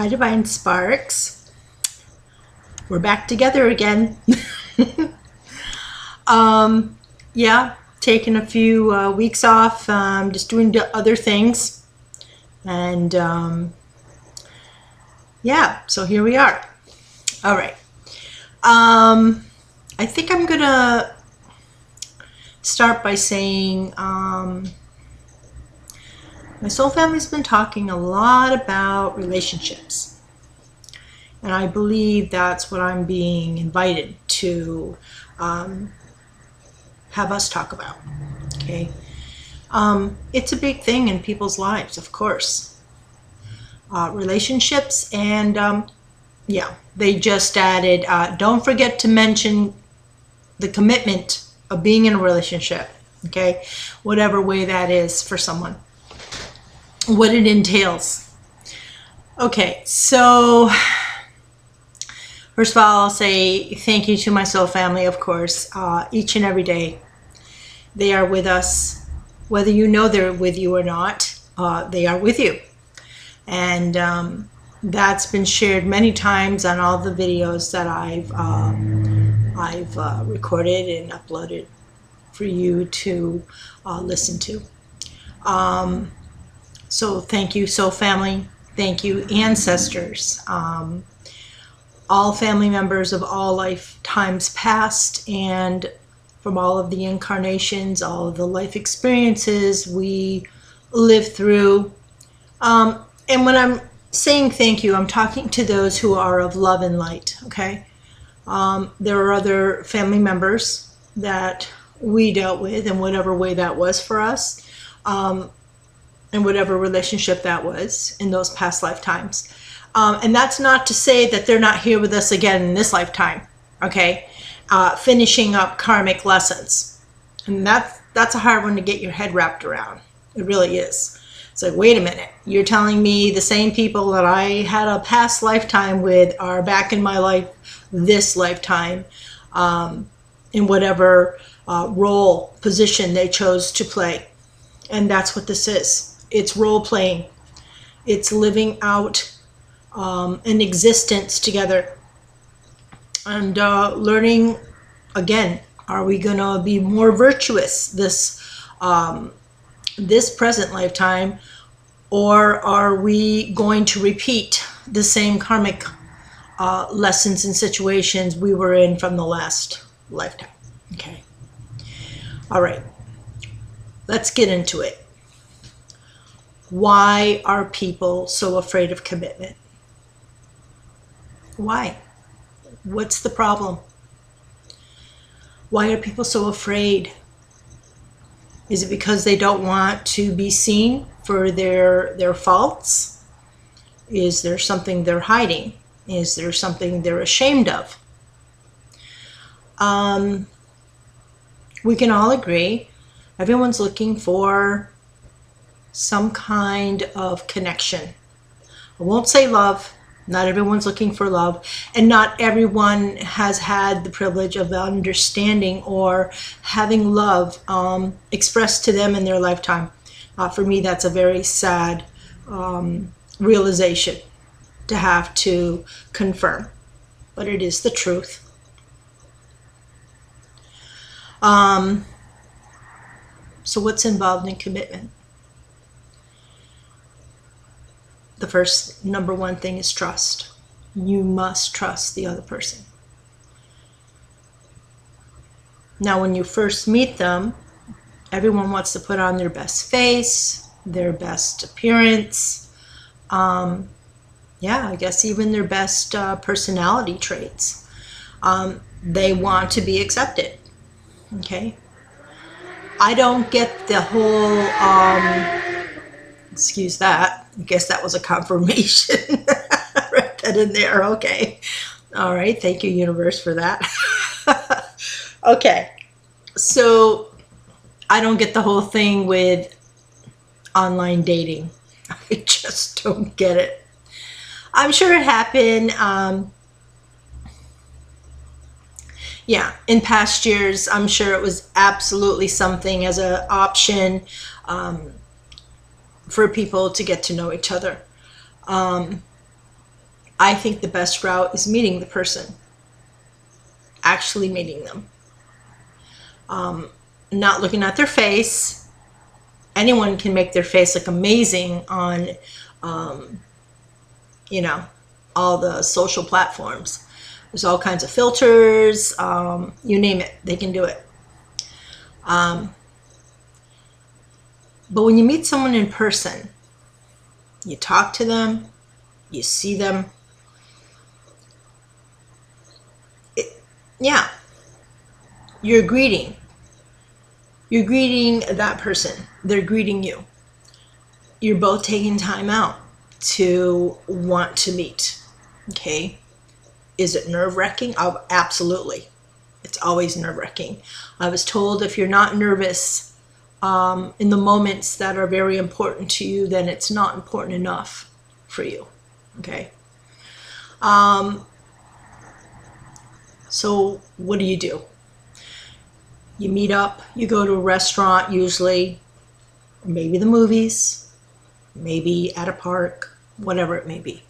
Hi, Divine Sparks. We're back together again. Yeah, taking a few weeks off, just doing other things. And yeah, so here we are. All right. I think I'm going to start by saying my soul family's been talking a lot about relationships. And I believe that's what I'm being invited to have us talk about. Okay. It's a big thing in people's lives, of course. Relationships, and yeah, they just added, don't forget to mention the commitment of being in a relationship. Okay. Whatever way that is for someone. What it entails. Okay, so first of all, I'll say thank you to my soul family, of course, each and every day. They are with us, whether you know they're with you or not, they are with you. And that's been shared many times on all the videos that I've recorded and uploaded for you to listen to. So thank you, soul family. Thank you, ancestors. All family members of all lifetimes past and from all of the incarnations, all of the life experiences we live through. And when I'm saying thank you, I'm talking to those who are of love and light, okay? There are other family members that we dealt with in whatever way that was for us, in whatever relationship that was in those past lifetimes. And that's not to say that they're not here with us again in this lifetime, okay? Finishing up karmic lessons. And that's a hard one to get your head wrapped around. It really is. It's like, wait a minute, you're telling me the same people that I had a past lifetime with are back in my life this lifetime, in whatever role, position they chose to play. And that's what this is. It's role playing. It's living out an existence together. And learning, again, are we going to be more virtuous this present lifetime, or are we going to repeat the same karmic lessons and situations we were in from the last lifetime? Okay. All right. Let's get into it. Why are people so afraid of commitment? Why? What's the problem? Why are people so afraid? Is it because they don't want to be seen for their faults? Is there something they're hiding? Is there something they're ashamed of? We can all agree, everyone's looking for some kind of connection. I won't say love. Not everyone's looking for love, and not everyone has had the privilege of understanding or having love expressed to them in their lifetime. For me, that's a very sad realization to have to confirm, but it is the truth. So what's involved in commitment? The first number one thing is trust. You must trust the other person. Now, when you first meet them, everyone wants to put on their best face, their best appearance, yeah, I guess even their best personality traits. They want to be accepted, okay? I don't get the whole, excuse that, I guess that was a confirmation. Write that in there, okay. All right, thank you, universe, for that. Okay, so I don't get the whole thing with online dating. I just don't get it. I'm sure it happened, yeah, in past years. I'm sure it was absolutely something as an option for people to get to know each other. I think the best route is meeting the person, actually meeting them. Not looking at their face. Anyone can make their face look amazing on, you know, all the social platforms. There's all kinds of filters, you name it, they can do it. But when you meet someone in person, you talk to them, you see them, yeah, you're greeting. You're greeting that person. They're greeting you. You're both taking time out to want to meet. Okay? Is it nerve-wracking? Oh, absolutely. It's always nerve-wracking. I was told if you're not nervous in the moments that are very important to you, then it's not important enough for you. Okay? So what do? You meet up, you go to a restaurant usually, maybe the movies, maybe at a park, whatever it may be.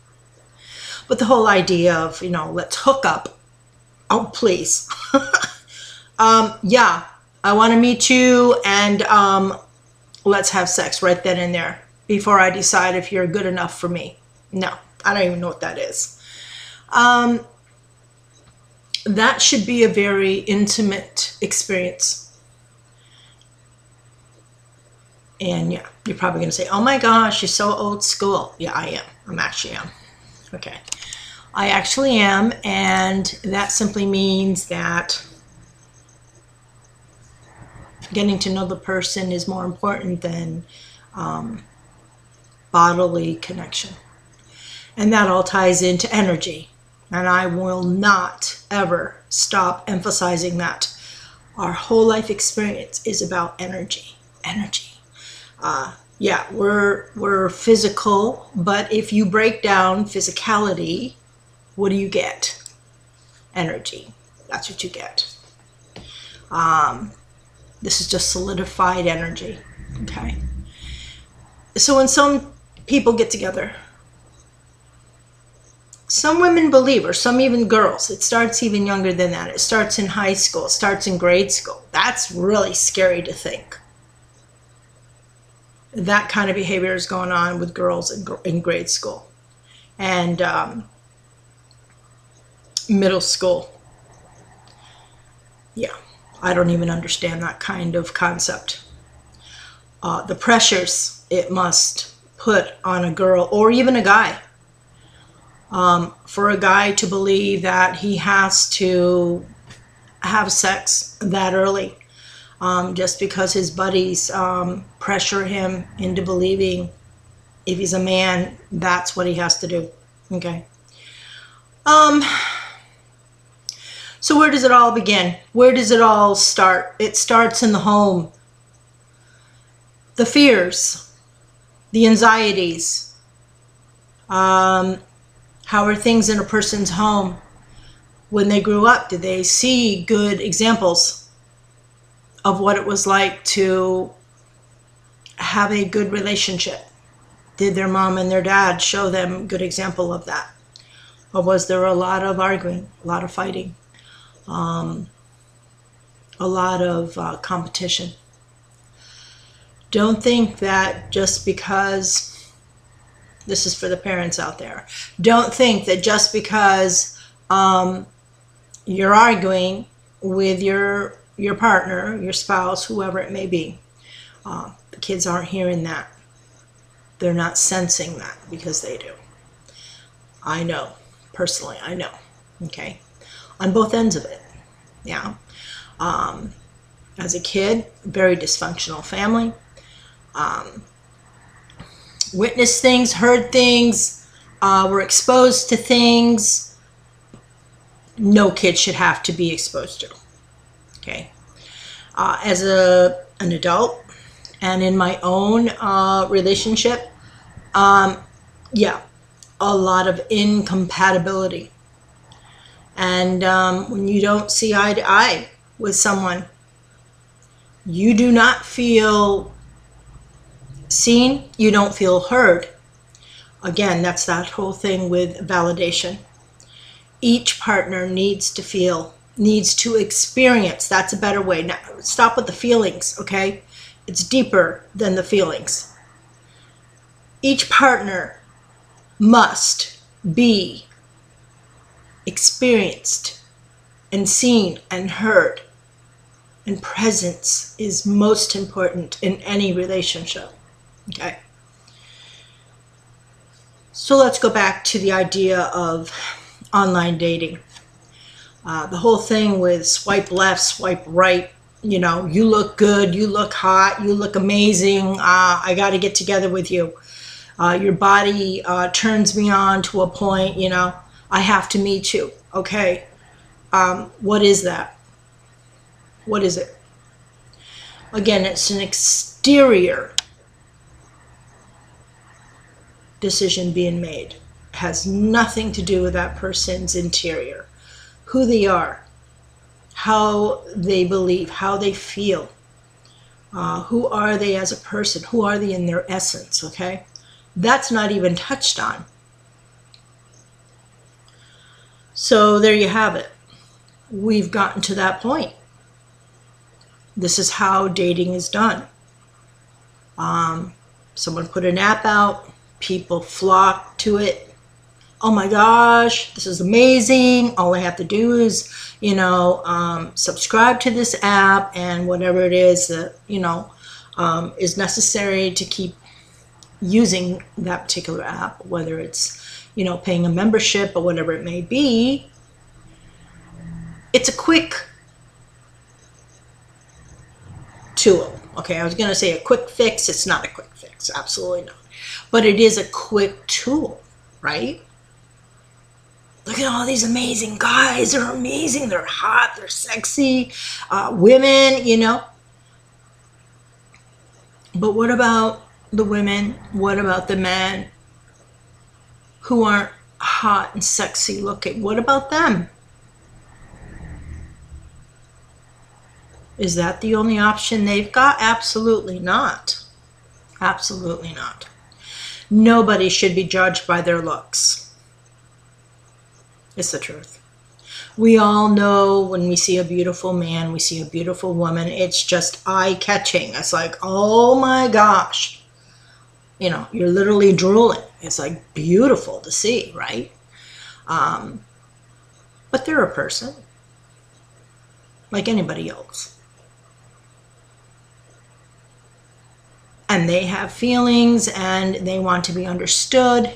But the whole idea of, you know, let's hook up. Oh, please. Yeah, I want to meet you and let's have sex right then and there before I decide if you're good enough for me. No, I don't even know what that is. That should be a very intimate experience. And yeah, you're probably going to say, oh my gosh, you're so old school. Yeah, I am. I am. Okay. I actually am. And that simply means that getting to know the person is more important than bodily connection. And that all ties into energy. And I will not ever stop emphasizing that. Our whole life experience is about energy. Energy. Yeah, we're physical, but if you break down physicality, what do you get? Energy. That's what you get. This is just solidified energy. Okay. So when some people get together, some women believe, or some even girls, it starts even younger than that. It starts in high school, it starts in grade school. That's really scary to think. That kind of behavior is going on with girls in grade school and middle school. Yeah, I don't even understand that kind of concept. The pressures it must put on a girl or even a guy. For a guy to believe that he has to have sex that early, just because his buddies pressure him into believing if he's a man, that's what he has to do. Okay. So where does it all begin? Where does it all start? It starts in the home. The fears, the anxieties, how are things in a person's home? When they grew up, did they see good examples of what it was like to have a good relationship? Did their mom and their dad show them a good example of that? Or was there a lot of arguing, a lot of fighting, a lot of competition? Don't think that just because... This is for the parents out there. Don't think that just because you're arguing with your partner, your spouse, whoever it may be, the kids aren't hearing that. They're not sensing that because they do. I know. Personally, I know. Okay? On both ends of it. Yeah. As a kid, very dysfunctional family. Witnessed things, heard things, were exposed to things no kid should have to be exposed to. Okay. As an adult and in my own relationship, yeah, a lot of incompatibility. And when you don't see eye to eye with someone, you do not feel seen, you don't feel heard. Again, that's that whole thing with validation. Each partner needs to feel, needs to experience. That's a better way. Now, stop with the feelings, okay? It's deeper than the feelings. Each partner must be experienced and seen and heard. And presence is most important in any relationship, okay? So let's go back to the idea of online dating. The whole thing with swipe left, swipe right, you know, you look good, you look hot, you look amazing, I got to get together with you. Your body turns me on to a point, you know, I have to meet you. Okay, what is that? What is it? Again, it's an exterior decision being made. It has nothing to do with that person's interior, who they are, how they believe, how they feel, who are they as a person, who are they in their essence, okay? That's not even touched on. So there you have it. We've gotten to that point. This is how dating is done. Someone put an app out, people flock to it. Oh my gosh, this is amazing. All I have to do is, you know, subscribe to this app, and whatever it is that, you know, is necessary to keep using that particular app, whether it's, you know, paying a membership or whatever it may be. It's a quick tool. Okay, I was going to say a quick fix. It's not a quick fix. Absolutely not. But it is a quick tool, right? Look at all these amazing guys. They're amazing. They're hot. They're sexy. Women, you know. But what about the women? What about the men who aren't hot and sexy looking? What about them? Is that the only option they've got? Absolutely not. Absolutely not. Nobody should be judged by their looks. It's the truth. We all know when we see a beautiful man, we see a beautiful woman, it's just eye-catching. It's like, oh my gosh. You know, you're literally drooling. It's like beautiful to see, right? But they're a person, like anybody else. And they have feelings and they want to be understood.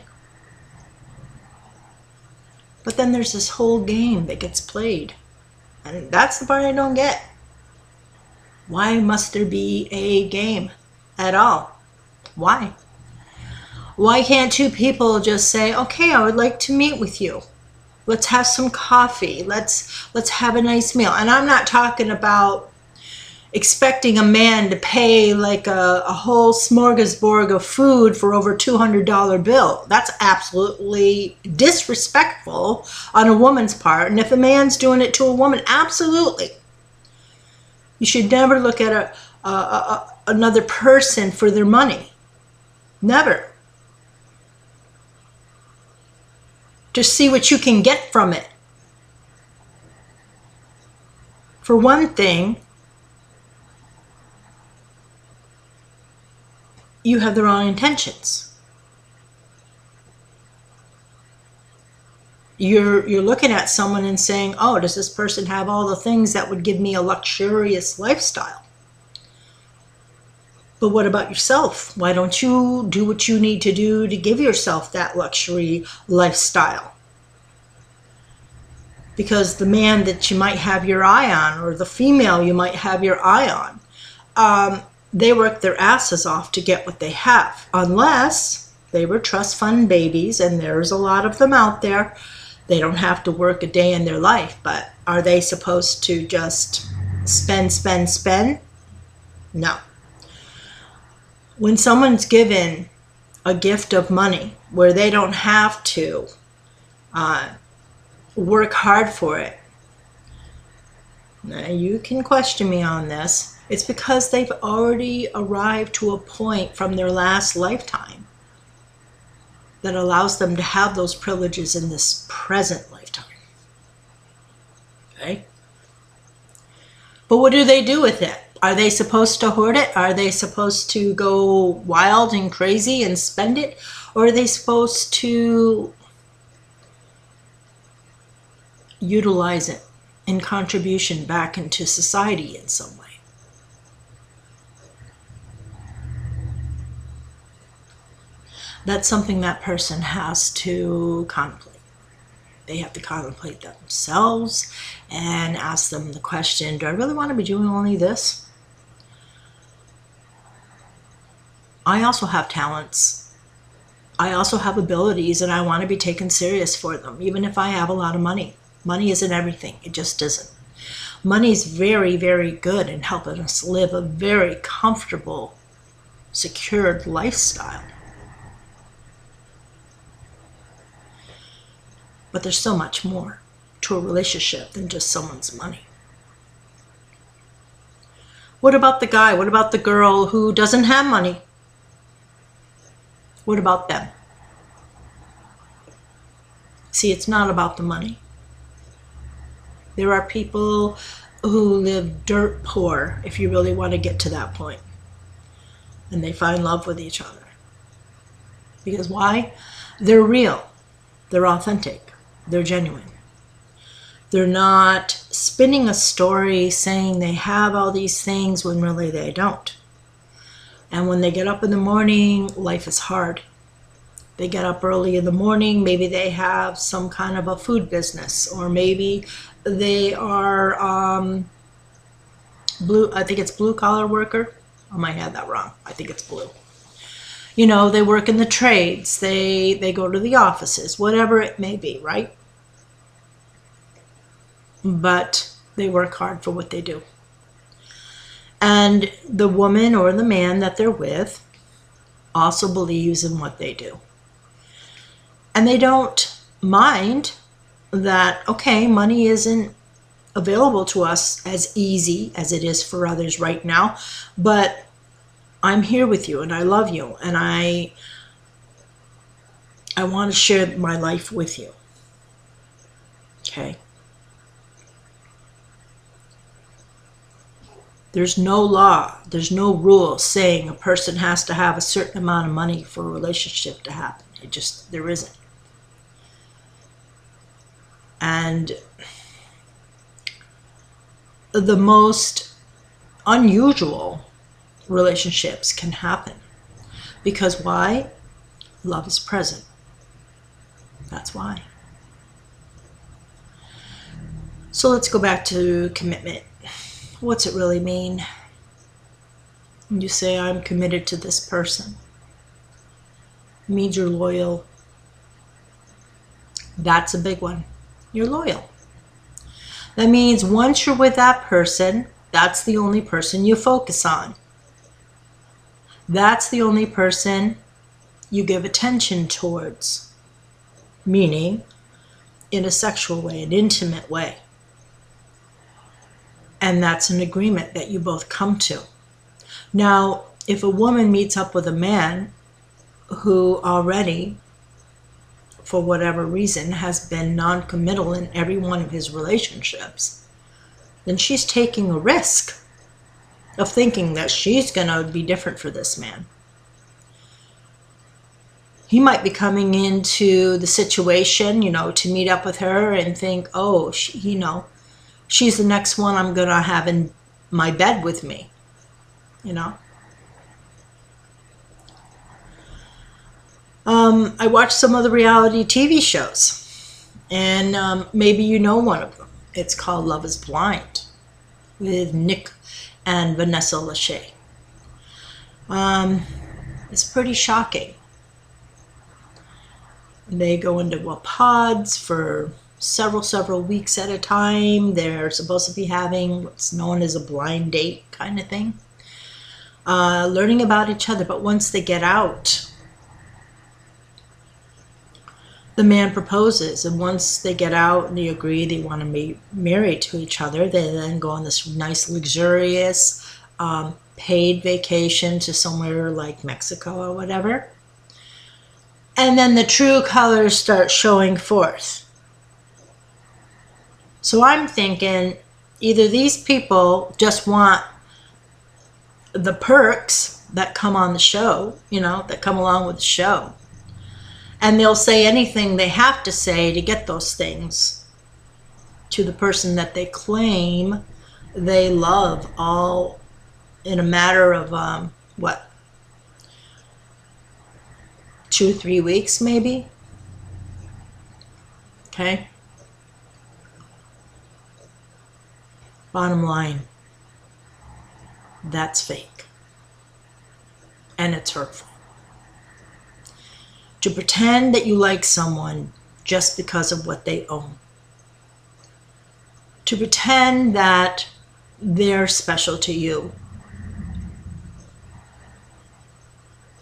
But then there's this whole game that gets played. And that's the part I don't get. Why must there be a game at all? Why? Why can't two people just say, okay, I would like to meet with you. Let's have some coffee. Let's have a nice meal. And I'm not talking about expecting a man to pay like a whole smorgasbord of food for over $200 bill. That's absolutely disrespectful on a woman's part. And if a man's doing it to a woman, absolutely. You should never look at another person for their money. Never. Just see what you can get from it. For one thing, you have the wrong intentions. You're looking at someone and saying, oh, does this person have all the things that would give me a luxurious lifestyle? But what about yourself? Why don't you do what you need to do to give yourself that luxury lifestyle? Because the man that you might have your eye on, or the female you might have your eye on, they work their asses off to get what they have, unless they were trust fund babies, and there's a lot of them out there. They don't have to work a day in their life, but are they supposed to just spend? No. When someone's given a gift of money where they don't have to work hard for it, now you can question me on this, it's because they've already arrived to a point from their last lifetime that allows them to have those privileges in this present lifetime. Okay? But what do they do with it? Are they supposed to hoard it? Are they supposed to go wild and crazy and spend it? Or are they supposed to utilize it in contribution back into society in some way? That's something that person has to contemplate. They have to contemplate themselves and ask them the question, do I really want to be doing only this? I also have talents. I also have abilities, and I want to be taken serious for them, even if I have a lot of money. Money isn't everything. It just isn't. Money is very, very good in helping us live a very comfortable, secured lifestyle. But there's so much more to a relationship than just someone's money. What about the guy? What about the girl who doesn't have money? What about them? See, it's not about the money. There are people who live dirt poor, if you really want to get to that point, and they find love with each other. Because why? They're real. They're authentic. They're genuine. They're not spinning a story saying they have all these things when really they don't. And when they get up in the morning, life is hard. They get up early in the morning, maybe they have some kind of a food business, or maybe they are I think it's blue collar worker. I might have that wrong. I think it's blue. You know, they work in the trades, they go to the offices, whatever it may be, right? But they work hard for what they do. And the woman or the man that they're with also believes in what they do. And they don't mind that, okay, money isn't available to us as easy as it is for others right now, but I'm here with you and I love you and I want to share my life with you. Okay? There's no law, there's no rule saying a person has to have a certain amount of money for a relationship to happen. There isn't. And the most unusual relationships can happen. Because why? Love is present. That's why. So let's go back to commitment. What's it really mean? When you say, I'm committed to this person, it means you're loyal. That's a big one. You're loyal. That means once you're with that person, that's the only person you focus on. That's the only person you give attention towards. Meaning, in a sexual way, an intimate way. And that's an agreement that you both come to. Now, if a woman meets up with a man who already, for whatever reason, has been non-committal in every one of his relationships, then she's taking a risk of thinking that she's going to be different for this man. He might be coming into the situation, to meet up with her and think, oh, she's the next one I'm going to have in my bed with me, I watch some of the reality TV shows, and maybe you know one of them. It's called Love is Blind with Nick and Vanessa Lachey. It's pretty shocking. They go into pods for several weeks at a time. They're supposed to be having what's known as a blind date kind of thing. Learning about each other, but once they get out, the man proposes, and once they get out and they agree they want to be married to each other, they then go on this nice, luxurious, paid vacation to somewhere like Mexico or whatever. And then the true colors start showing forth. So I'm thinking either these people just want the perks that come on the show, that come along with the show. And they'll say anything they have to say to get those things to the person that they claim they love, all in a matter of, 2-3 weeks maybe? Okay? Bottom line, that's fake. And it's hurtful. To pretend that you like someone just because of what they own. To pretend that they're special to you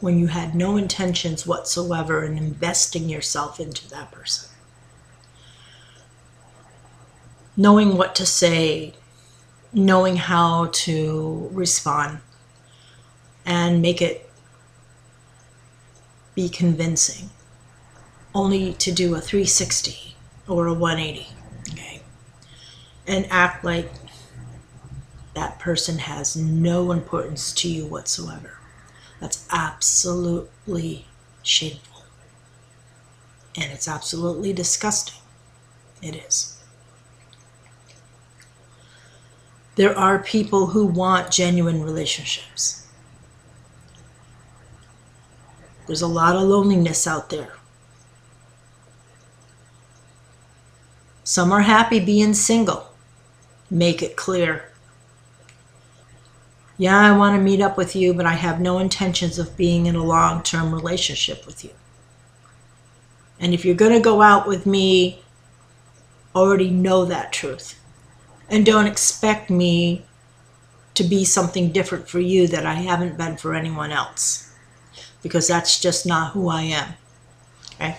when you had no intentions whatsoever in investing yourself into that person. Knowing what to say, knowing how to respond, and make it be convincing, only to do a 360 or a 180, okay? And act like that person has no importance to you whatsoever. That's absolutely shameful. And it's absolutely disgusting. It is. There are people who want genuine relationships. There's a lot of loneliness out there. Some are happy being single. Make it clear. Yeah, I want to meet up with you, but I have no intentions of being in a long-term relationship with you. And if you're going to go out with me, already know that truth. And don't expect me to be something different for you that I haven't been for anyone else. Because that's just not who I am. Okay?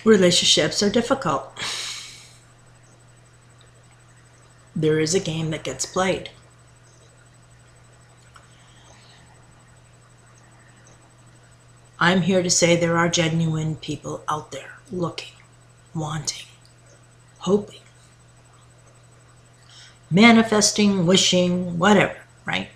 Relationships are difficult. There is a game that gets played. I'm here to say there are genuine people out there looking, wanting, hoping, manifesting, wishing, whatever, right?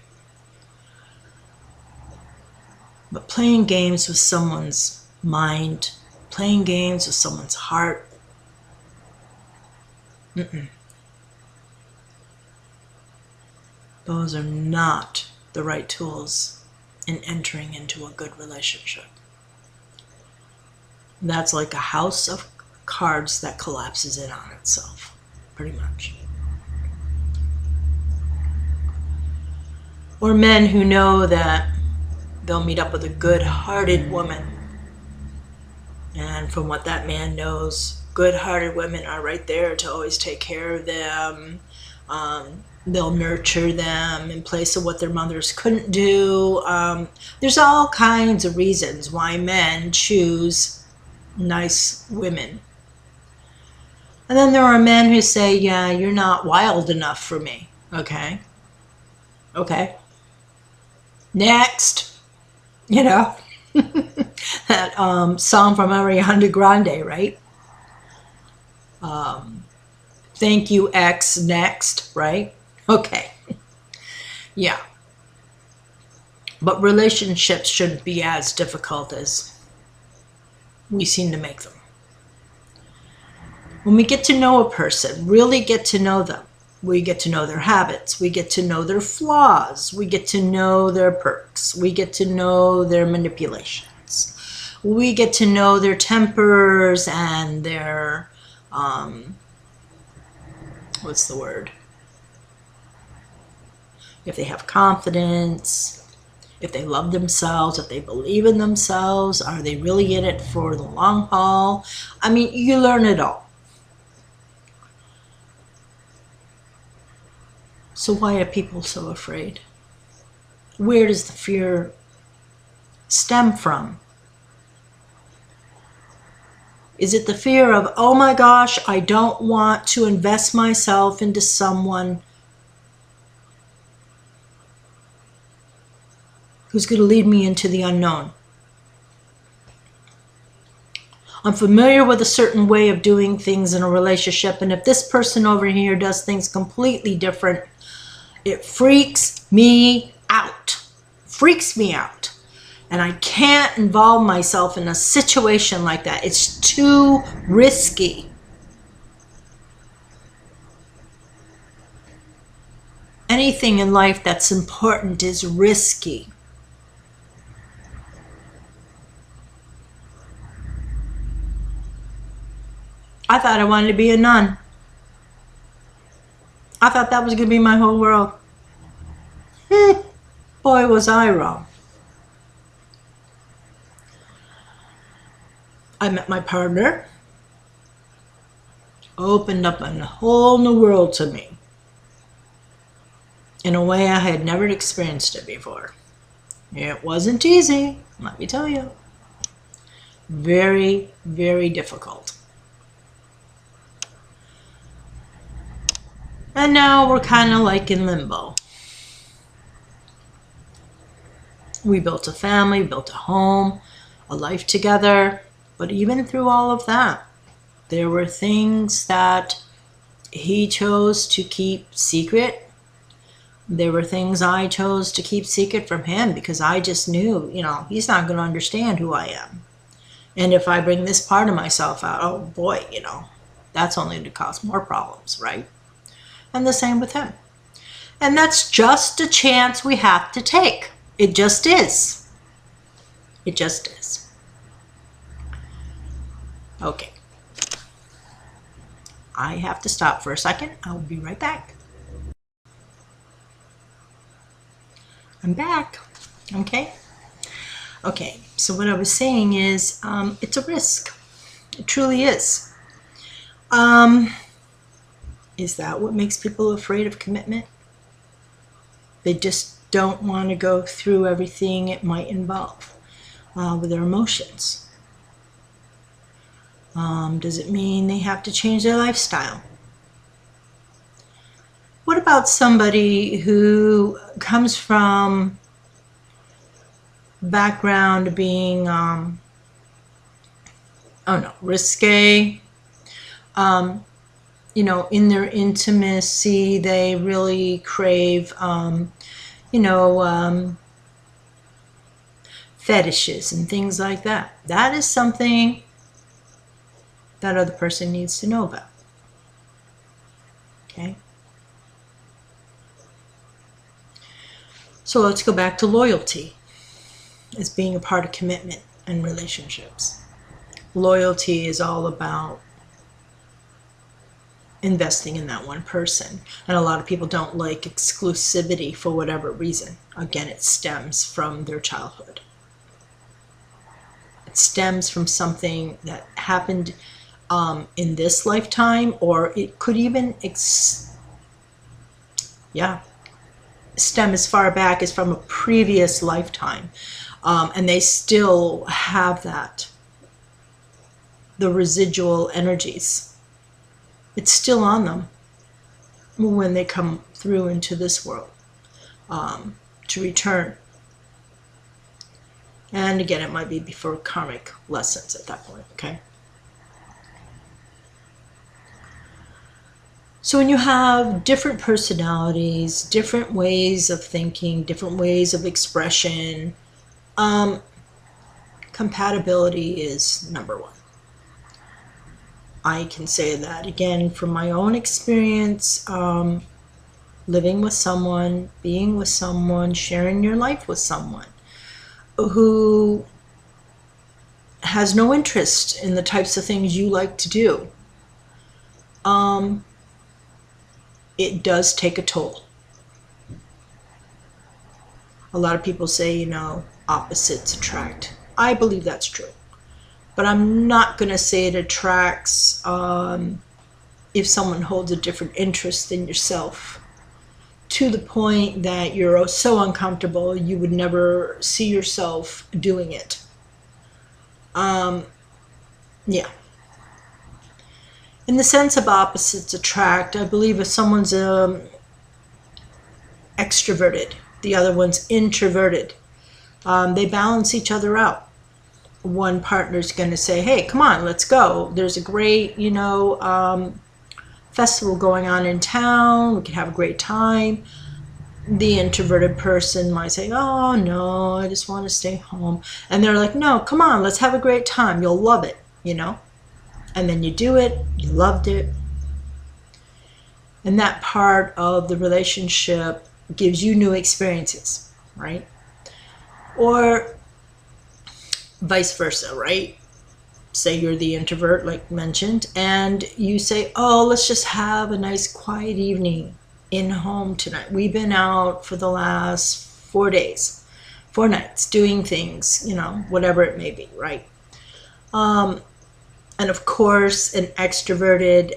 But playing games with someone's mind, playing games with someone's heart, those are not the right tools in entering into a good relationship. That's like a house of cards that collapses in on itself, pretty much. Or men who know that they'll meet up with a good-hearted woman. And from what that man knows, good-hearted women are right there to always take care of them. They'll nurture them in place of what their mothers couldn't do. There's all kinds of reasons why men choose nice women. And then there are men who say, yeah, you're not wild enough for me. Okay. Next. That song from Ariana Grande, right? Thank you, X, next, right? Okay. Yeah. But relationships shouldn't be as difficult as we seem to make them. When we get to know a person, really get to know them, we get to know their habits, we get to know their flaws, we get to know their perks, we get to know their manipulations, we get to know their tempers and their, what's the word? If they have confidence, if they love themselves, if they believe in themselves, are they really in it for the long haul? I mean, you learn it all. So why are people so afraid? Where does the fear stem from? Is it the fear of, oh my gosh, I don't want to invest myself into someone who's going to lead me into the unknown. I'm familiar with a certain way of doing things in a relationship, and if this person over here does things completely different, it freaks me out. Freaks me out. And I can't involve myself in a situation like that. It's too risky. Anything in life that's important is risky. I thought I wanted to be a nun. I thought that was going to be my whole world. Boy, was I wrong. I met my partner. Opened up a whole new world to me. In a way I had never experienced it before. It wasn't easy, let me tell you. Very, very difficult. And now we're kind of like in limbo. We built a family, built a home, a life together. But even through all of that, there were things that he chose to keep secret. There were things I chose to keep secret from him because I just knew, he's not going to understand who I am. And if I bring this part of myself out, oh boy, that's only going to cause more problems, right? And the same with him. And that's just a chance we have to take. It just is. It just is. Okay. I have to stop for a second. I'll be right back. I'm back. Okay. Okay. So what I was saying is, it's a risk. It truly is. Is that what makes people afraid of commitment? They just don't want to go through everything it might involve with their emotions. Does it mean they have to change their lifestyle? What about somebody who comes from background being, risque? In their intimacy, they really crave, fetishes and things like that. That is something that other person needs to know about. Okay? So let's go back to loyalty as being a part of commitment and relationships. Loyalty is all about investing in that one person. And a lot of people don't like exclusivity for whatever reason. Again, it stems from their childhood. It stems from something that happened in this lifetime, or it could even stem as far back as from a previous lifetime. And they still have the residual energies. It's still on them when they come through into this world to return. And again, it might be before karmic lessons at that point, okay? So when you have different personalities, different ways of thinking, different ways of expression, compatibility is number one. I can say that again from my own experience, living with someone, being with someone, sharing your life with someone who has no interest in the types of things you like to do. It does take a toll. A lot of people say, opposites attract. I believe that's true. But I'm not going to say it attracts if someone holds a different interest than yourself, to the point that you're so uncomfortable you would never see yourself doing it. In the sense of opposites attract, I believe if someone's extroverted, the other one's introverted, They balance each other out. One partner's going to say, hey, come on, let's go. There's a great, festival going on in town. We can have a great time. The introverted person might say, oh, no, I just want to stay home. And they're like, no, come on, let's have a great time. You'll love it, And then you do it. You loved it. And that part of the relationship gives you new experiences, right? Or vice versa, right? Say you're the introvert, like mentioned, and you say, oh, let's just have a nice quiet evening in home tonight. We've been out for the last 4 days, 4 nights, doing things, whatever it may be, right? And of course, an extroverted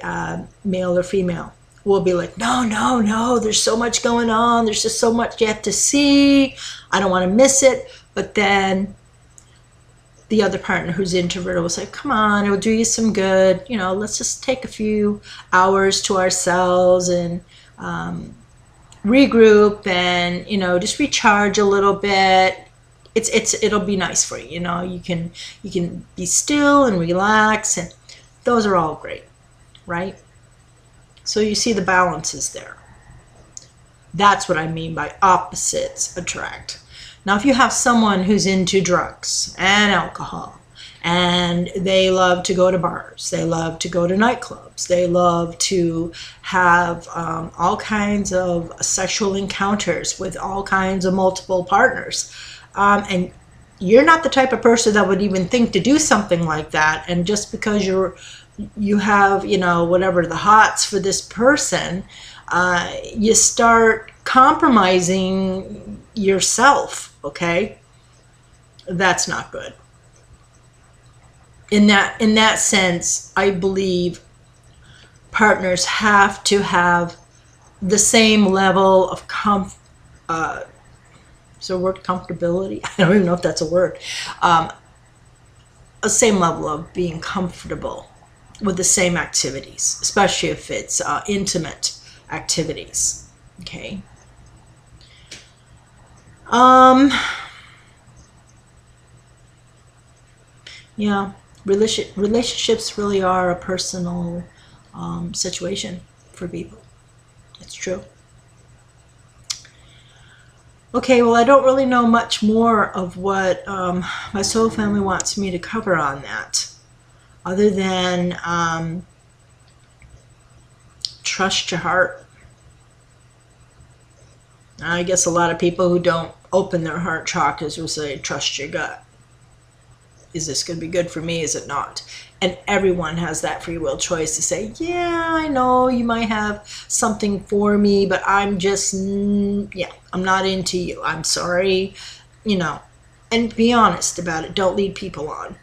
male or female will be like, no, there's so much going on. There's just so much yet to see. I don't want to miss it. But then the other partner who's introverted will say, come on, it'll do you some good. Let's just take a few hours to ourselves and regroup and, just recharge a little bit. It'll be nice for you. You can be still and relax, and those are all great, right? So you see the balance is there. That's what I mean by opposites attract. Now, if you have someone who's into drugs and alcohol, and they love to go to bars, they love to go to nightclubs, they love to have all kinds of sexual encounters with all kinds of multiple partners, and you're not the type of person that would even think to do something like that, and just because you have, whatever the hots for this person, you start compromising yourself, okay? That's not good. In that sense, I believe partners have to have the same level of is there a word, comfortability? I don't even know if that's a word. A same level of being comfortable with the same activities, especially if it's intimate activities. Okay. Yeah, relationships really are a personal situation for people. It's true. Okay, well, I don't really know much more of what my soul family wants me to cover on that, other than trust your heart. I guess a lot of people who don't open their heart chakras will say, trust your gut. Is this going to be good for me? Is it not? And everyone has that free will choice to say, yeah, I know you might have something for me, but I'm just, I'm not into you. I'm sorry, and be honest about it. Don't lead people on.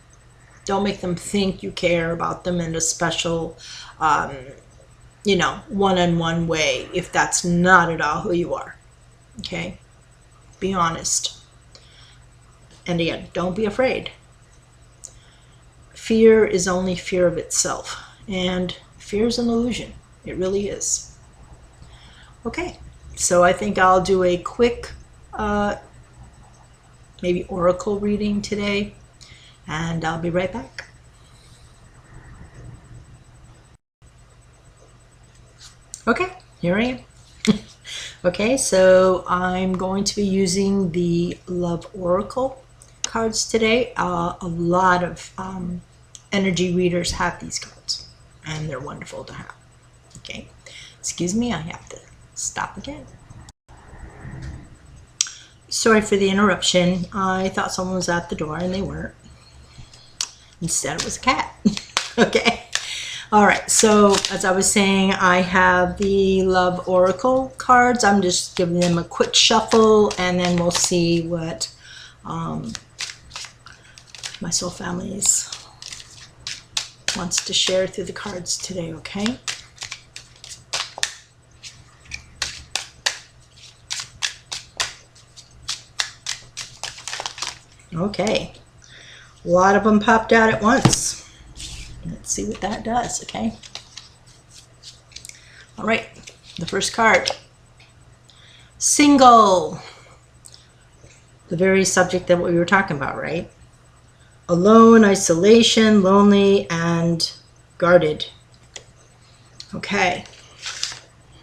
Don't make them think you care about them in a special, one-on-one way if that's not at all who you are. Okay? Be honest. And again, don't be afraid. Fear is only fear of itself, and fear is an illusion. It really is. Okay, so I think I'll do a quick, maybe oracle reading today, and I'll be right back. Okay, here I am. Okay, so I'm going to be using the Love Oracle cards today. A lot of energy readers have these cards, and they're wonderful to have. Okay, excuse me, I have to stop again. Sorry for the interruption. I thought someone was at the door, and they weren't. Instead, it was a cat. Okay. All right, so as I was saying, I have the Love Oracle cards. I'm just giving them a quick shuffle, and then we'll see what my soul family wants to share through the cards today, okay? Okay, a lot of them popped out at once. Let's see what that does, okay? All right, the first card. Single. The very subject that we were talking about, right? Alone, isolation, lonely, and guarded. Okay.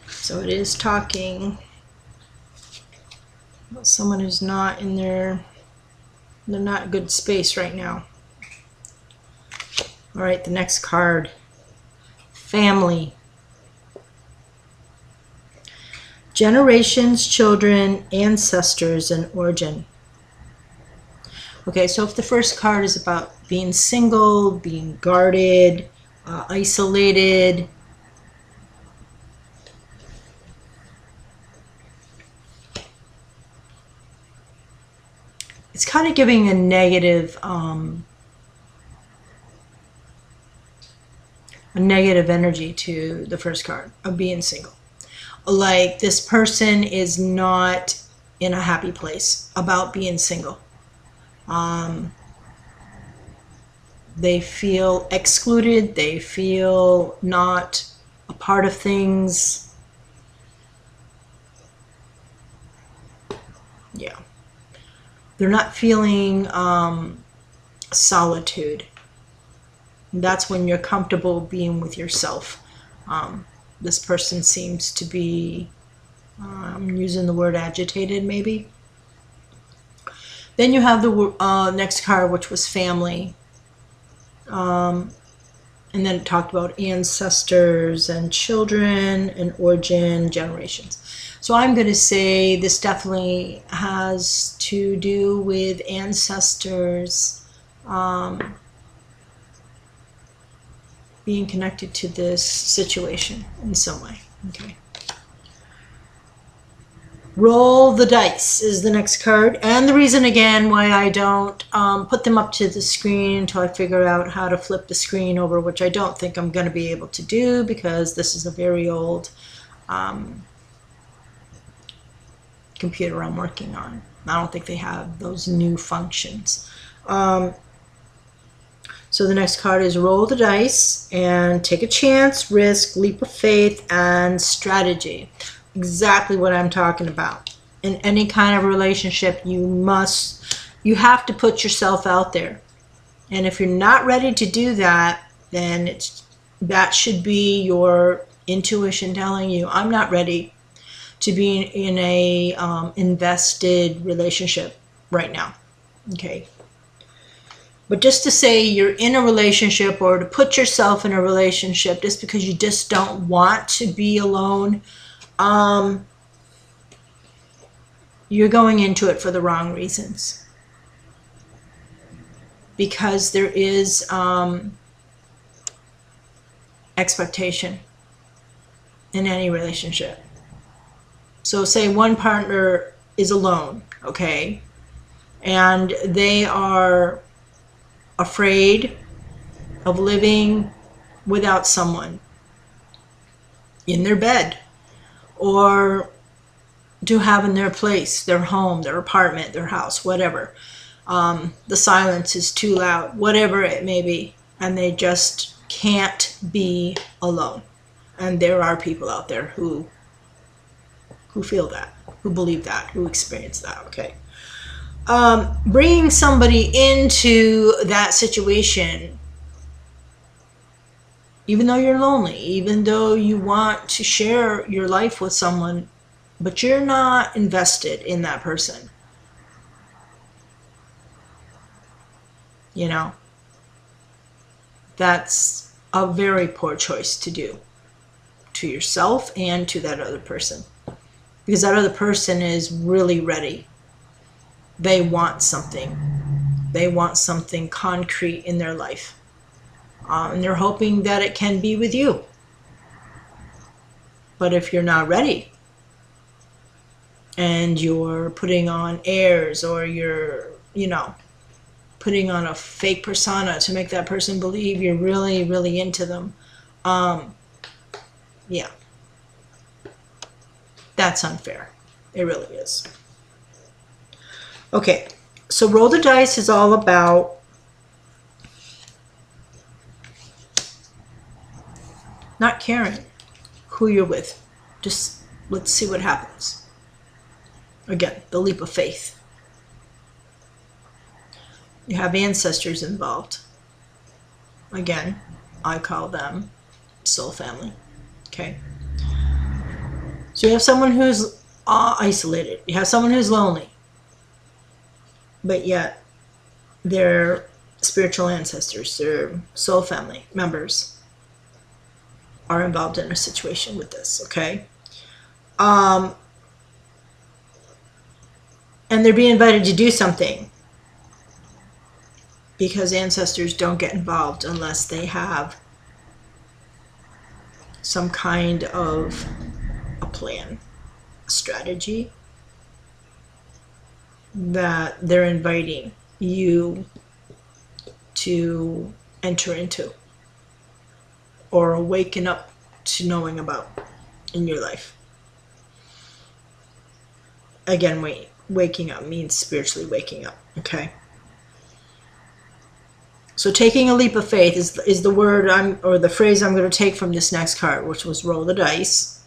So it is talking about someone who's not in they're not good space right now. All right, the next card. Family. Generations, children, ancestors, and origin. Okay, so if the first card is about being single, being guarded, isolated, it's kind of giving a negative energy to the first card of being single. Like this person is not in a happy place about being single. They feel excluded. They feel not a part of things. Yeah. They're not feeling solitude. That's when you're comfortable being with yourself. This person seems to be, I'm using the word agitated maybe. Then you have the next card, which was family. And then it talked about ancestors and children and origin, generations. So I'm going to say this definitely has to do with ancestors being connected to this situation in some way. Okay. Roll the dice is the next card. And the reason, again, why I don't put them up to the screen until I figure out how to flip the screen over, which I don't think I'm going to be able to do because this is a very old computer I'm working on. I don't think they have those new functions. So the next card is roll the dice and take a chance, risk, leap of faith, and strategy. Exactly what I'm talking about. In any kind of relationship, you have to put yourself out there. And if you're not ready to do that, then that should be your intuition telling you, I'm not ready to be in a invested relationship right now. Okay. But just to say you're in a relationship or to put yourself in a relationship just because you just don't want to be alone, you're going into it for the wrong reasons. Because there is expectation in any relationship. So say one partner is alone, okay, and they are afraid of living without someone in their bed or to have in their place, their home, their apartment, their house, whatever. The silence is too loud, whatever it may be, and they just can't be alone. And there are people out there who feel that, who believe that, who experience that, okay? Bringing somebody into that situation, even though you're lonely, even though you want to share your life with someone, but you're not invested in that person. You know, that's a very poor choice to do to yourself and to that other person. Because that other person is really ready. They want something. They want something concrete in their life. And they're hoping that it can be with you. But if you're not ready, and you're putting on airs, or you're, putting on a fake persona to make that person believe you're really, really into them, yeah. That's unfair. It really is. Okay, so roll the dice is all about not caring who you're with. Just let's see what happens. Again, the leap of faith. You have ancestors involved. Again, I call them soul family. Okay. So you have someone who's isolated. You have someone who's lonely. But yet, their spiritual ancestors, their soul family members are involved in a situation with this, okay? And they're being invited to do something because ancestors don't get involved unless they have some kind of a plan, a strategy that they're inviting you to enter into or awaken up to knowing about in your life. Again, waking up means spiritually waking up, okay? So taking a leap of faith is the word or the phrase I'm going to take from this next card, which was roll the dice.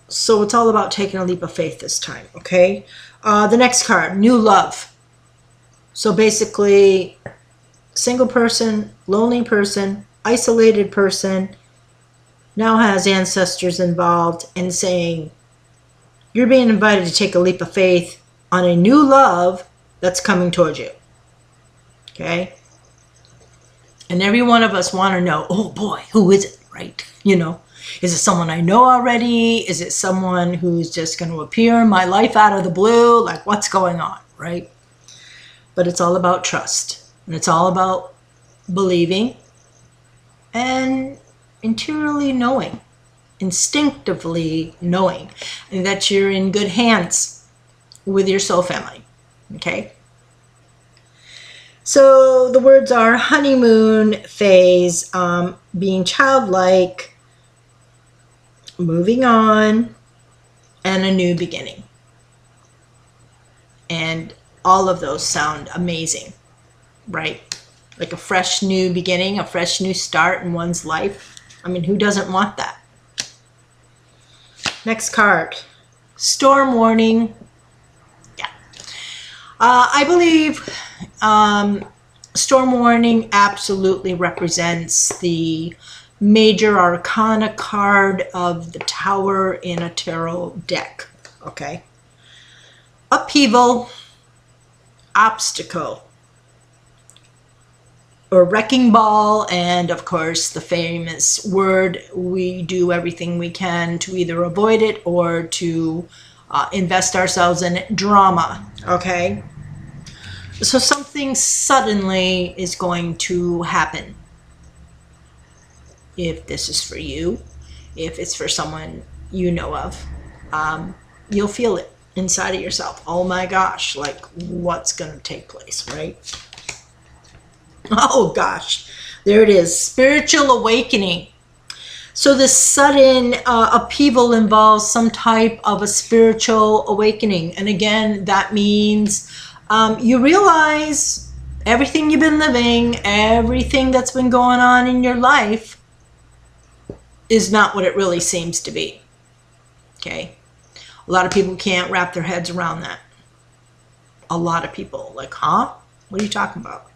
So it's all about taking a leap of faith this time, okay? The next card, new love. So basically, single person, lonely person, isolated person now has ancestors involved and saying, you're being invited to take a leap of faith on a new love that's coming towards you. Okay? And every one of us want to know, oh boy, who is it, right? You know, is it someone I know already? Is it someone who's just going to appear in my life out of the blue? Like, what's going on, right? But it's all about trust. And it's all about believing and interiorly knowing, instinctively knowing that you're in good hands with your soul family, okay? So the words are honeymoon phase, being childlike, moving on, and a new beginning. And all of those sound amazing, right? Like a fresh new beginning, a fresh new start in one's life. I mean, who doesn't want that? Next card, storm warning. Yeah. I believe storm warning absolutely represents the major arcana card of the Tower in a tarot deck, okay? Upheaval, obstacle, or wrecking ball, and of course the famous word, we do everything we can to either avoid it or to invest ourselves in drama, okay? So something suddenly is going to happen. If this is for you, if it's for someone you know of, you'll feel it inside of yourself. Oh my gosh, like what's going to take place, right? Oh gosh, there it is, spiritual awakening. So this sudden upheaval involves some type of a spiritual awakening. And again, that means you realize everything you've been living, everything that's been going on in your life is not what it really seems to be, okay? A lot of people can't wrap their heads around that. A lot of people, like, huh? What are you talking about?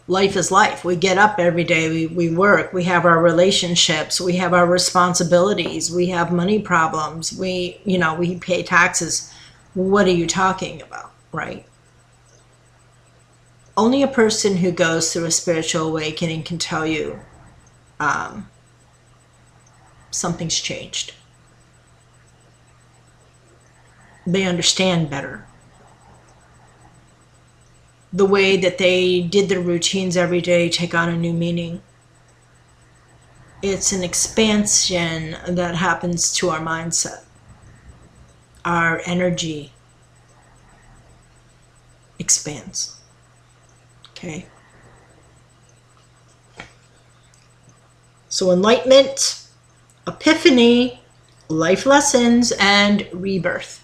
Life is life. We get up every day, we work, we have our relationships, we have our responsibilities, we have money problems, we pay taxes. What are you talking about, right? Only a person who goes through a spiritual awakening can tell you something's changed. They understand better. The way that they did their routines every day take on a new meaning. It's an expansion that happens to our mindset. Our energy expands. Okay? So enlightenment, epiphany, life lessons, and rebirth.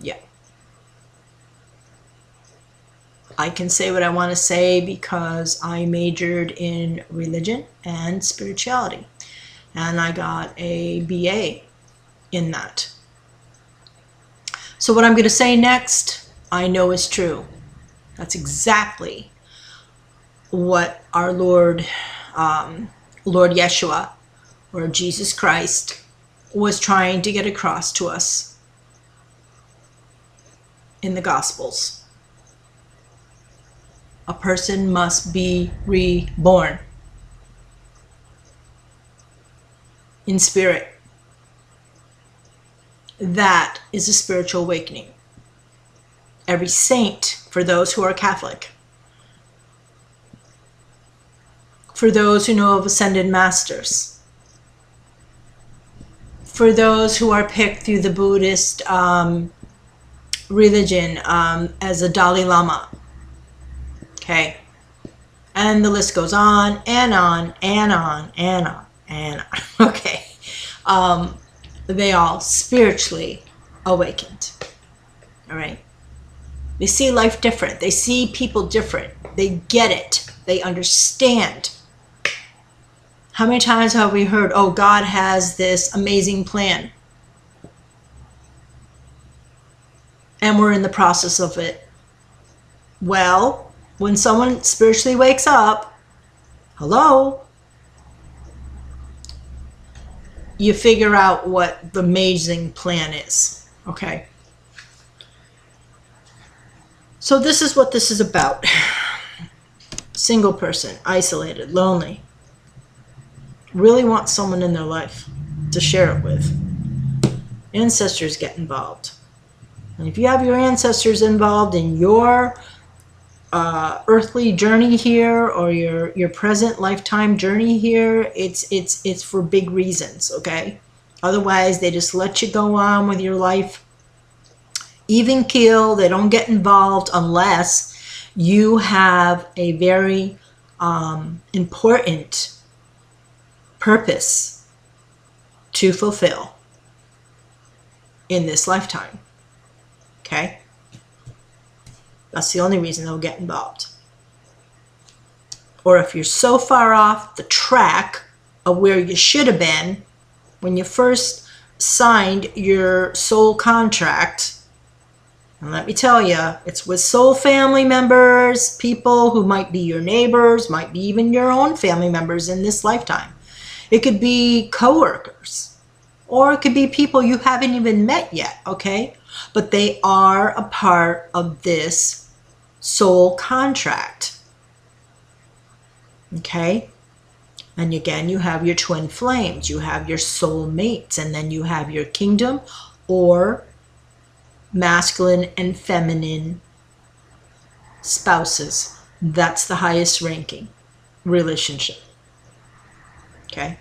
Yeah. I can say what I want to say because I majored in religion and spirituality. And I got a BA in that. So what I'm going to say next, I know is true. That's exactly what our Lord Yeshua, or Jesus Christ, was trying to get across to us in the Gospels. A person must be reborn in spirit. That is a spiritual awakening. Every saint, for those who are Catholic, for those who know of ascended masters, for those who are picked through the Buddhist religion as a Dalai Lama, okay, and the list goes on and on and on and on and on. Okay, they all spiritually awakened. All right, they see life different. They see people different. They get it. They understand. How many times have we heard, oh, God has this amazing plan, and we're in the process of it? Well, when someone spiritually wakes up, hello, you figure out what the amazing plan is, okay? So this is what this is about. Single person, isolated, lonely, really want someone in their life to share it with. Ancestors get involved. And if you have your ancestors involved in your earthly journey here, or your present lifetime journey here, it's for big reasons, okay? Otherwise, they just let you go on with your life even keel. They don't get involved unless you have a very important purpose to fulfill in this lifetime, okay? That's the only reason they'll get involved. Or if you're so far off the track of where you should have been when you first signed your soul contract, and let me tell you, it's with soul family members, people who might be your neighbors, might be even your own family members in this lifetime. It could be coworkers, or it could be people you haven't even met yet, okay? But they are a part of this soul contract, okay? And again, you have your twin flames, you have your soul mates, and then you have your kingdom, or masculine and feminine spouses. That's the highest ranking relationship, okay?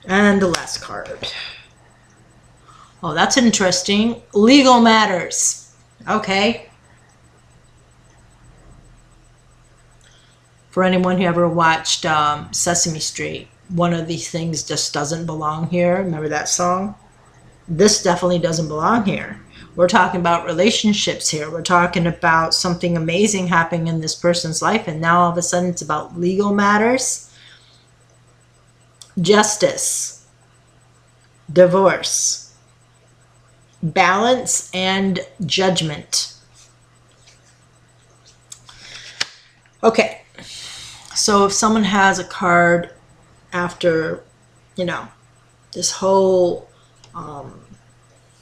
And the last card. Oh, that's interesting. Legal matters. Okay. For anyone who ever watched Sesame Street, one of these things just doesn't belong here. Remember that song? This definitely doesn't belong here. We're talking about relationships here. We're talking about something amazing happening in this person's life, and now all of a sudden it's about legal matters. Justice, divorce, balance, and judgment. Okay, so if someone has a card after, this whole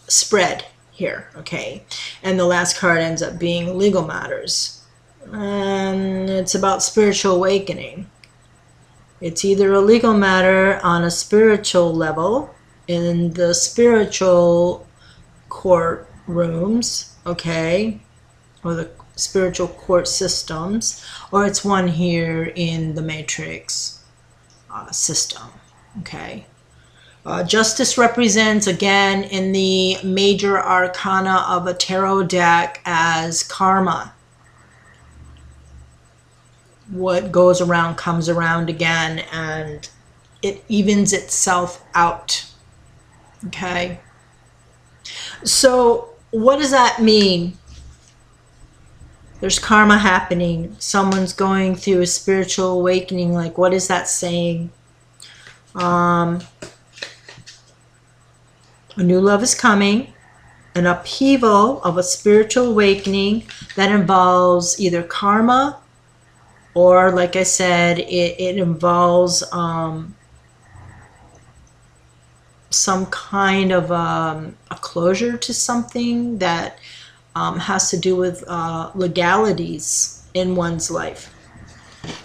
spread here, okay, and the last card ends up being legal matters, and it's about spiritual awakening. It's either a legal matter on a spiritual level in the spiritual court rooms, okay, or the spiritual court systems, or it's one here in the matrix system, okay. Justice represents, again, in the major arcana of a tarot deck as karma. What goes around comes around again, and it evens itself out, okay? So what does that mean? There's karma happening. Someone's going through a spiritual awakening. Like, what is that saying? A new love is coming, an upheaval of a spiritual awakening that involves either karma or, like I said, it involves some kind of a closure to something that has to do with legalities in one's life.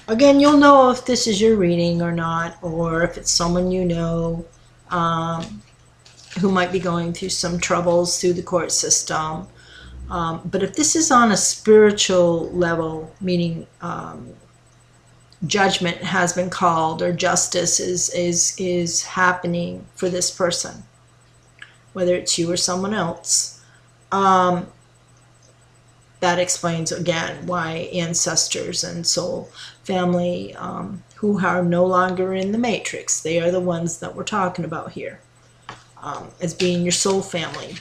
Again, you'll know if this is your reading or not, or if it's someone you know who might be going through some troubles through the court system. But if this is on a spiritual level, meaning judgment has been called or justice is happening for this person, whether it's you or someone else, that explains again why ancestors and soul family who are no longer in the matrix, they are the ones that we're talking about here as being your soul family.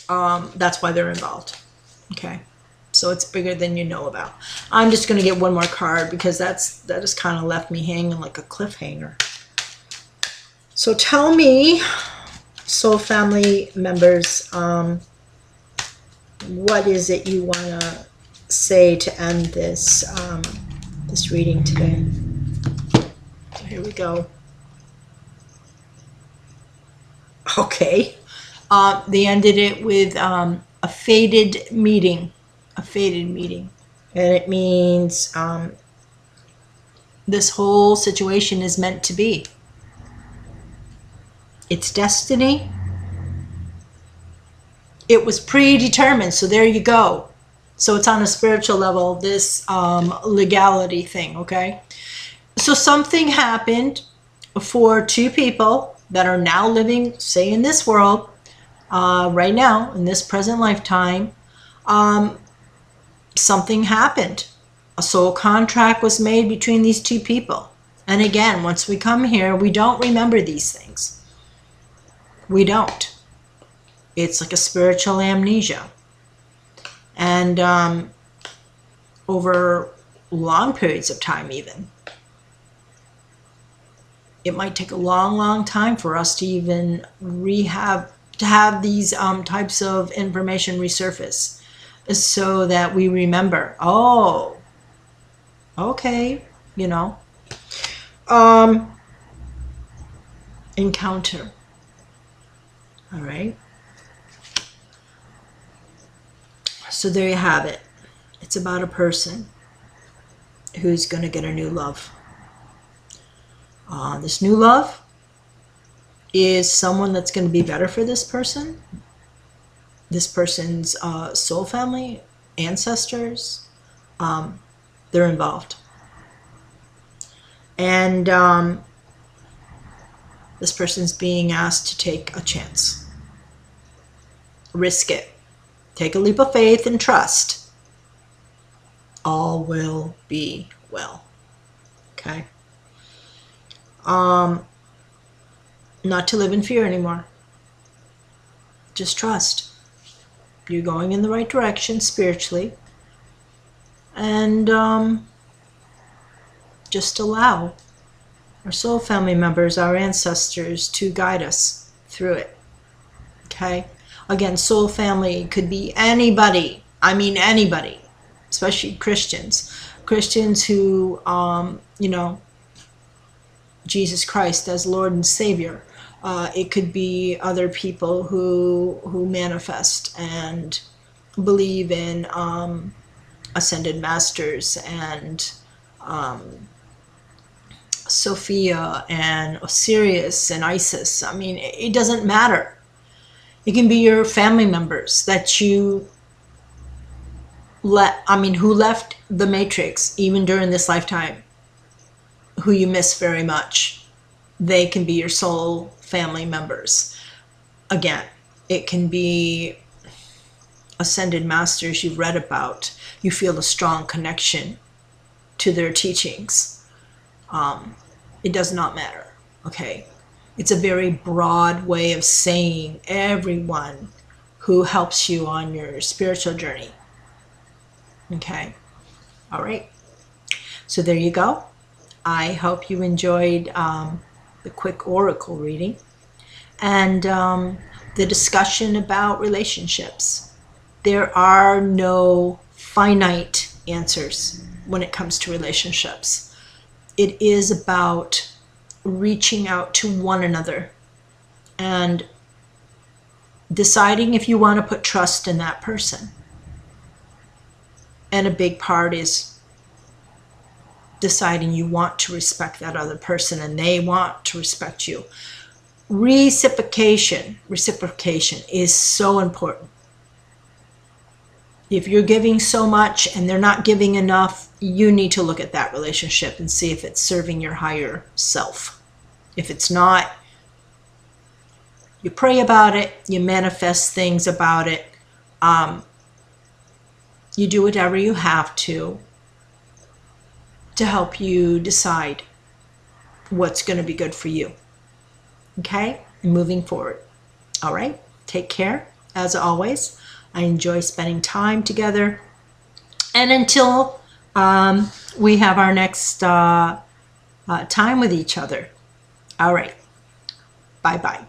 That's why they're involved. Okay, so it's bigger than you know about. I'm just going to get one more card because that has kind of left me hanging like a cliffhanger. So tell me, soul family members, what is it you want to say to end this this reading today? So here we go. Okay. They ended it with a fated meeting. A fated meeting. And it means this whole situation is meant to be. It's destiny. It was predetermined, so there you go. So it's on a spiritual level, this legality thing, okay? So something happened for two people that are now living, say, in this world, right now, in this present lifetime. Something happened. A soul contract was made between these two people. And again, once we come here, we don't remember these things. We don't. It's like a spiritual amnesia. And over long periods of time even. It might take a long, long time for us to even have these types of information resurface so that we remember, oh, okay, you know. Encounter. All right. So there you have it. It's about a person who's going to get a new love. This new love is someone that's going to be better for this person. This person's soul family, ancestors, they're involved. And this person's being asked to take a chance. Risk it. Take a leap of faith and trust. All will be well. Okay? Not to live in fear anymore. Just trust. You're going in the right direction spiritually. And just allow our soul family members, our ancestors, to guide us through it. Okay? Again, soul family could be anybody. I mean anybody. Especially Christians. Christians who, you know, Jesus Christ as Lord and Savior. It could be other people who manifest and believe in ascended masters and Sophia and Osiris and Isis. I mean, it doesn't matter. It can be your family members that you who left the Matrix even during this lifetime, who you miss very much. They can be your soul family members. Again, it can be ascended masters you've read about. You feel a strong connection to their teachings. It does not matter, okay? It's a very broad way of saying everyone who helps you on your spiritual journey. Okay? All right. So there you go. I hope you enjoyed the quick oracle reading. and the discussion about relationships. There are no finite answers when it comes to relationships. It is about reaching out to one another and deciding if you want to put trust in that person. And a big part is deciding you want to respect that other person and they want to respect you. Reciprocation is so important. If you're giving so much and they're not giving enough, you need to look at that relationship and see if it's serving your higher self. If it's not, you pray about it, you manifest things about it, you do whatever you have to help you decide what's going to be good for you. Okay? And moving forward. All right? Take care. As always, I enjoy spending time together. And until we have our next time with each other. All right. Bye-bye.